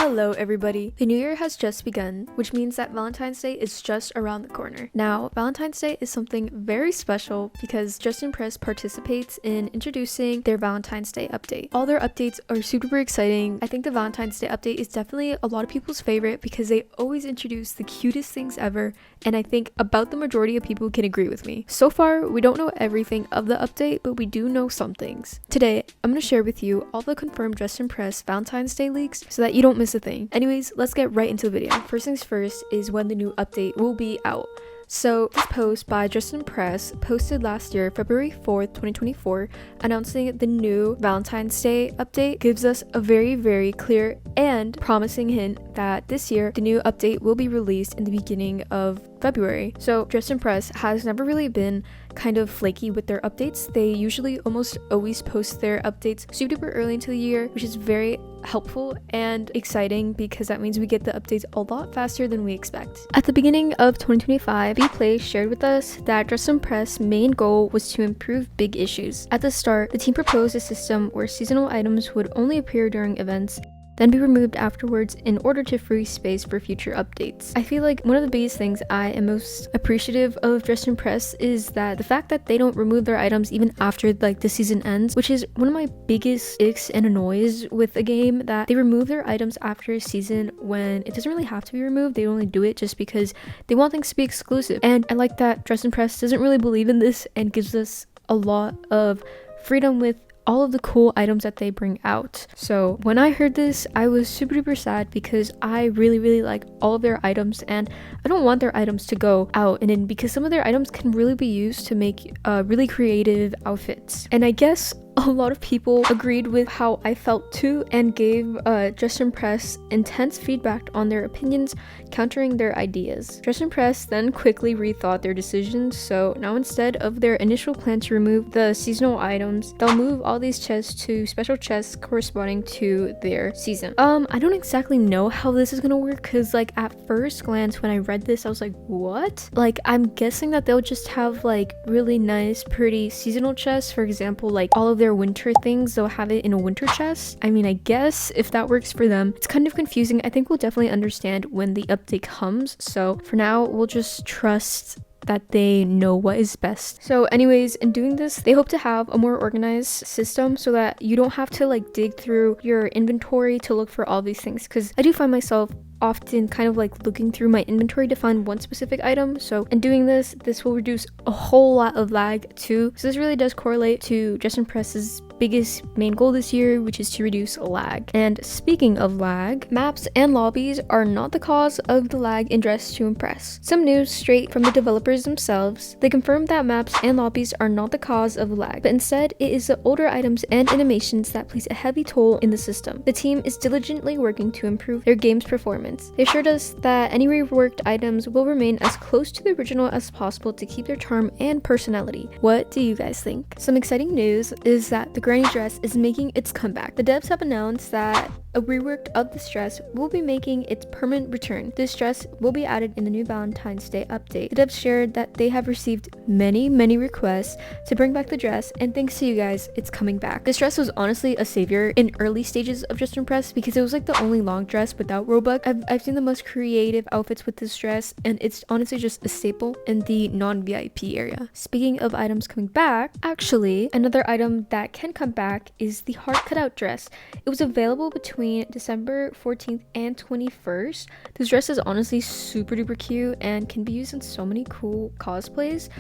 Hello everybody! The new year has just begun, which means that Valentine's Day is just around the corner. Now, Valentine's Day is something very special because Justin Press participates in introducing their Valentine's Day update. All their updates are super exciting. I think the Valentine's Day update is definitely a lot of people's favorite because they always introduce the cutest things ever, and I think about the majority of people can agree with me. So far, we don't know everything of the update, but we do know some things. Today, I'm going to share with you all the confirmed Justin Press Valentine's Day leaks so that you don't miss a thing. Anyways, let's get right into the video. First things first is when the new update will be out. So this post by Justin Press posted last year, February 4th, 2024, announcing the new Valentine's Day update gives us a very clear and promising hint that this year the new update will be released in the beginning of February. So Justin Press has never really been kind of flaky with their updates. They usually almost always post their updates super duper early into the year, which is very helpful and exciting because that means we get the updates a lot faster than we expect. At the beginning of 2025, Bplay shared with us that Justin Press' main goal was to improve big issues. At the start, the team proposed a system where seasonal items would only appear during events, then be removed afterwards in order to free space for future updates. I feel like one of the biggest things I am most appreciative of Justin Press is that the fact that they don't remove their items even after like the season ends, which is one of my biggest icks and annoys with a game, that they remove their items after a season when it doesn't really have to be removed. They only do it just because they want things to be exclusive. And I like that Justin Press doesn't really believe in this and gives us a lot of freedom with all of the cool items that they bring out. So when I heard this, I was super duper sad because I really like all of their items and I don't want their items to go out, and then because some of their items can really be used to make really creative outfits. And I guess a lot of people agreed with how I felt too and gave Justin Press intense feedback on their opinions, countering their ideas. Justin Press then quickly rethought their decisions, so now instead of their initial plan to remove the seasonal items, they'll move all these chests to special chests corresponding to their season. I don't exactly know how this is gonna work because like at first glance when I read this, I was like, what? Like I'm guessing that they'll just have like really nice, pretty seasonal chests. For example, like all of their winter things, they'll have it in a winter chest. I mean, I guess if that works for them. It's kind of confusing. I think we'll definitely understand when the update comes. So for now, we'll just trust that they know what is best. So anyways, in doing this, they hope to have a more organized system so that you don't have to like dig through your inventory to look for all these things, because I do find myself often kind of like looking through my inventory to find one specific item. So in doing this will reduce a whole lot of lag too. So this really does correlate to Justin Press's biggest main goal this year, which is to reduce lag. And speaking of lag, maps and lobbies are not the cause of the lag in Dress to Impress. Some news straight from the developers themselves. They confirmed that maps and lobbies are not the cause of the lag, but instead it is the older items and animations that place a heavy toll in the system. The team is diligently working to improve their game's performance. They assured us that any reworked items will remain as close to the original as possible to keep their charm and personality. What do you guys think? Some exciting news is that the granny dress is making its comeback. The devs have announced that a rework of this dress will be making its permanent return. This dress will be added in the new Valentine's Day update. The devs shared that they have received many requests to bring back the dress, and thanks to you guys, it's coming back. This dress was honestly a savior in early stages of Justin Press because it was like the only long dress without Roebuck. I've seen the most creative outfits with this dress, and it's honestly just a staple in the non-VIP area. Speaking of items coming back, actually, another item that can come back is the heart cutout dress. It was available between December 14th and 21st. This dress is honestly super duper cute and can be used in so many cool cosplays.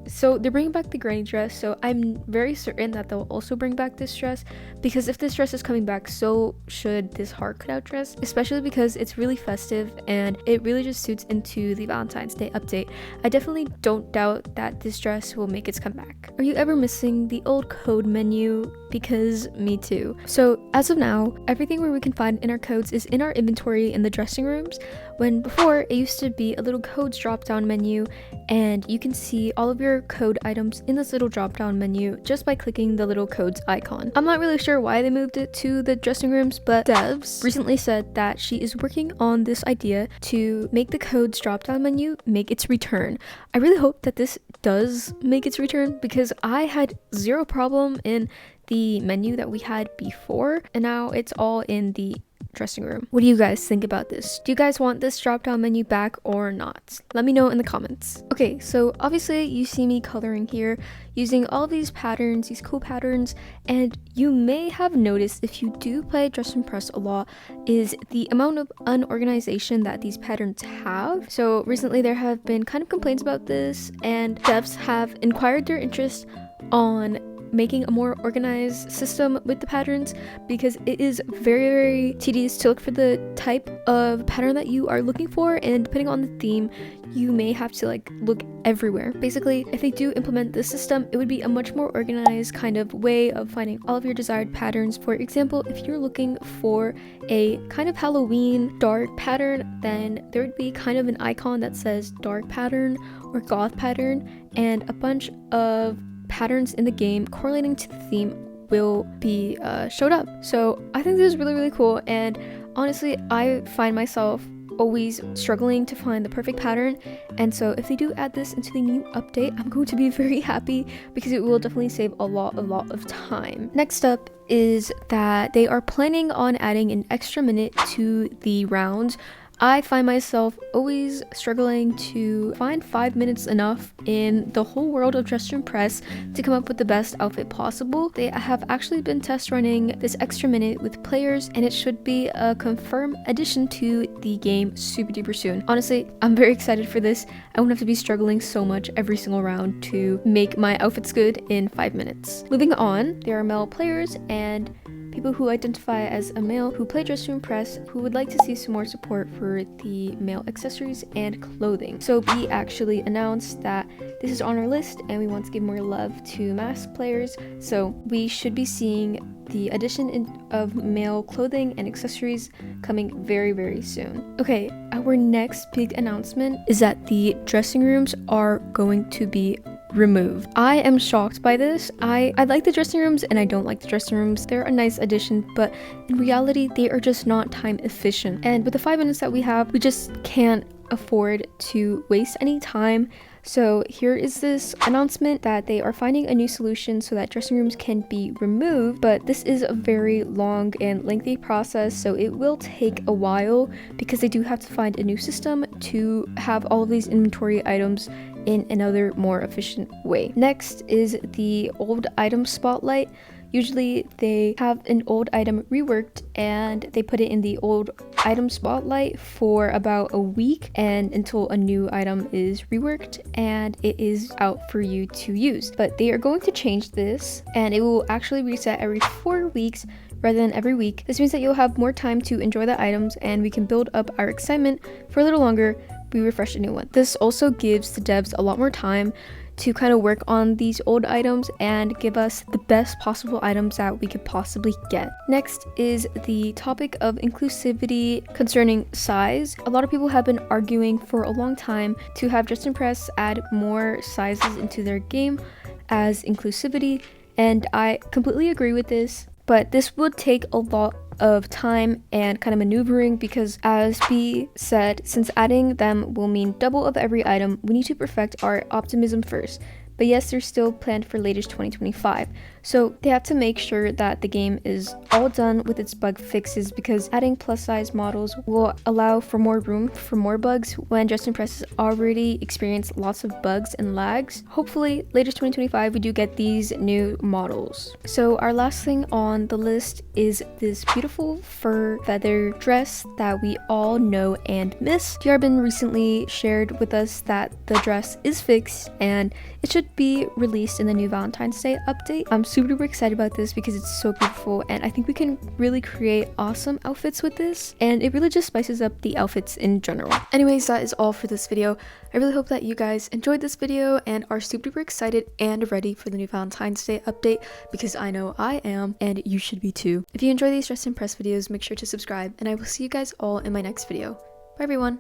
So they're bringing back the granny dress, so I'm very certain that they'll also bring back this dress, because if this dress is coming back, so should this heart cutout dress, especially because it's really festive and it really just suits into the Valentine's Day update. I definitely don't doubt that this dress will make its comeback. Are you ever missing the old code menu? Because me too. So as of now, everything where we can find in our codes is in our inventory in the dressing rooms, when before it used to be a little codes drop down menu and you can see all of your code items in this little drop down menu just by clicking the little codes icon. I'm not really sure why they moved it to the dressing rooms, but devs recently said that she is working on this idea to make the codes drop down menu make its return. I really hope that this does make its return because I had zero problem in the menu that we had before, and now it's all in the dressing room. What do you guys think about this? Do you guys want this drop down menu back or not? Let me know in the comments. Okay, so obviously you see me coloring here using all these patterns, these cool patterns, and you may have noticed if you do play Dress and Press a lot is the amount of unorganization that these patterns have. So recently there have been kind of complaints about this, and devs have inquired their interest on making a more organized system with the patterns, because it is very, very tedious to look for the type of pattern that you are looking for, and depending on the theme you may have to like look everywhere. Basically, if they do implement this system, it would be a much more organized kind of way of finding all of your desired patterns. For example, if you're looking for a kind of Halloween dark pattern, then there would be kind of an icon that says dark pattern or goth pattern, and a bunch of patterns in the game correlating to the theme will be showed up. So I think this is really, really cool, and honestly I find myself always struggling to find the perfect pattern, and so if they do add this into the new update, I'm going to be very happy because it will definitely save a lot of time. Next up is that they are planning on adding an extra minute to the rounds. I find myself always struggling to find 5 minutes enough in the whole world of Dress and Press to come up with the best outfit possible. They have actually been test running this extra minute with players, and it should be a confirmed addition to the game super duper soon. Honestly, I'm very excited for this. I won't have to be struggling so much every single round to make my outfits good in 5 minutes. Moving on, there are male players and people who identify as a male who play Dress to Impress who would like to see some more support for the male accessories and clothing. So we actually announced that this is on our list and we want to give more love to masked players, so we should be seeing the addition of male clothing and accessories coming very, very soon. Okay, our next big announcement is that the dressing rooms are going to be removed. I am shocked by this. I like the dressing rooms and I don't like the dressing rooms. They're a nice addition, but in reality they are just not time efficient, and with the 5 minutes that we have, we just can't afford to waste any time. So here is this announcement that they are finding a new solution so that dressing rooms can be removed, but this is a very long and lengthy process, so it will take a while because they do have to find a new system to have all of these inventory items in another more efficient way. Next is the old item spotlight. Usually they have an old item reworked and they put it in the old item spotlight for about a week and until a new item is reworked and it is out for you to use. But they are going to change this and it will actually reset every 4 weeks rather than every week. This means that you'll have more time to enjoy the items and we can build up our excitement for a little longer. We refresh a new one. This also gives the devs a lot more time to kind of work on these old items and give us the best possible items that we could possibly get. Next is the topic of inclusivity concerning size. A lot of people have been arguing for a long time to have Dress and Press add more sizes into their game as inclusivity, and I completely agree with this, but this would take a lot of time and kind of maneuvering because, as B said, since adding them will mean double of every item, we need to perfect our optimism first. But yes, they're still planned for latest 2025. So they have to make sure that the game is all done with its bug fixes, because adding plus size models will allow for more room for more bugs when Dress and Press has already experienced lots of bugs and lags. Hopefully latest 2025 we do get these new models. So our last thing on the list is this beautiful fur feather dress that we all know and miss. Yarbin recently shared with us that the dress is fixed and it should be released in the new Valentine's Day update. I'm super excited about this because it's so beautiful and I think we can really create awesome outfits with this, and it really just spices up the outfits in general. Anyways, that is all for this video. I really hope that you guys enjoyed this video and are super excited and ready for the new Valentine's Day update, because I know I am and you should be too. If you enjoy these Dress and Press videos, make sure to subscribe and I will see you guys all in my next video. Bye everyone!